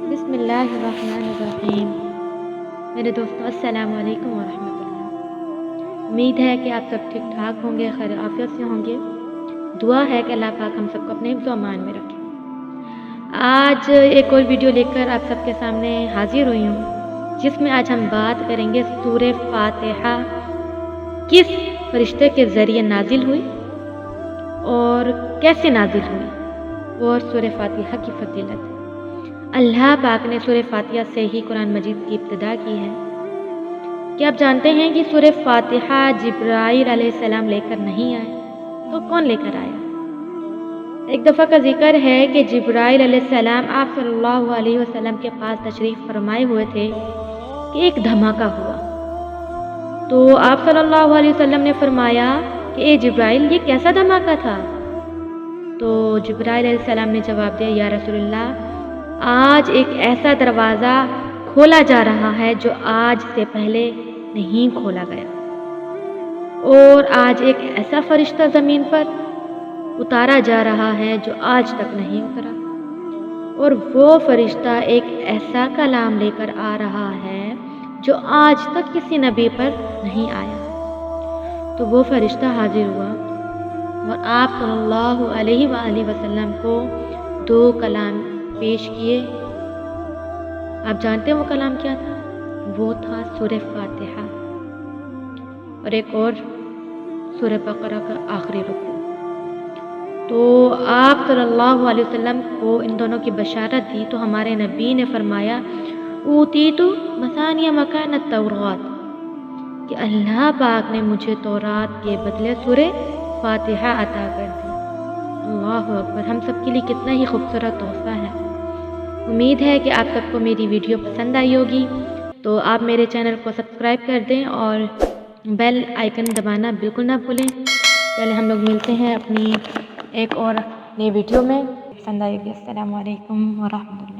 बिस्मिल्लाहिर्रहमानिर्रहीम। मेरे दोस्तों, अस्सलाम वालेकुम वरहमतुल्लाह। उम्मीद है कि आप सब ठीक ठाक होंगे, खैर आफियत से होंगे। दुआ है कि अल्लाह पाक हम सबको अपने हिफ्ज़ व अमान में रखे। आज एक और वीडियो लेकर आप सबके सामने हाजिर हुई हूँ, जिसमें आज हम बात करेंगे सूरह फातिहा किस फरिश्ते के ज़रिए नाजिल हुई और कैसे नाजिल हुई, और सूरह फातिहा की फजीलत। अल्लाह पाक ने सूरह फातिहा से ही कुरान मजीद की इब्तिदा की है। क्या आप जानते हैं कि सूरह फातिहा जिब्राईल अलैहिस्सलाम लेकर नहीं आए, तो कौन लेकर आया? एक दफ़ा का जिक्र है कि जिब्राईल अलैहिस्सलाम आप सल्लल्लाहु अलैहि वसल्लम के पास तशरीफ़ फरमाए हुए थे कि एक धमाका हुआ। तो आप सल्लल्लाहु अलैहि वसल्लम ने फरमाया कि ए जिब्राईल, ये कैसा धमाका था? तो जिब्राईल अलैहिस्सलाम ने जवाब दिया, या रसूलल्लाह, आज एक ऐसा दरवाज़ा खोला जा रहा है जो आज से पहले नहीं खोला गया, और आज एक ऐसा फरिश्ता ज़मीन पर उतारा जा रहा है जो आज तक नहीं उतरा, और वो फरिश्ता एक ऐसा कलाम लेकर आ रहा है जो आज तक किसी नबी पर नहीं आया। तो वो फरिश्ता हाजिर हुआ और आप सल्लल्लाहु अलैहि वसल्लम को 2 कलाम पेश किए। आप जानते हैं वो कलाम क्या था? वो था सूरह फातिहा और एक और सूरह बकरा का आखिरी रुकू। तो आप सल्लल्लाहु अलैहि वसल्लम को इन दोनों की बशारत दी तो हमारे नबी ने फरमाया, ऊतीतु मसानिया मकान तौरात, कि अल्लाह पाक ने मुझे तौरात के बदले सूरह फातिहा अता कर दी। अल्लाहु अकबर। हम सब के लिए कितना ही खूबसूरत तोहफ़ा है। उम्मीद है कि आप सबको मेरी वीडियो पसंद आई होगी, तो आप मेरे चैनल को सब्सक्राइब कर दें और बेल आइकन दबाना बिल्कुल ना भूलें। चलिए हम लोग मिलते हैं अपनी एक और नई वीडियो में। पसंद आएगी। अस्सलामु अलैकुम व रहमतुल्लाह।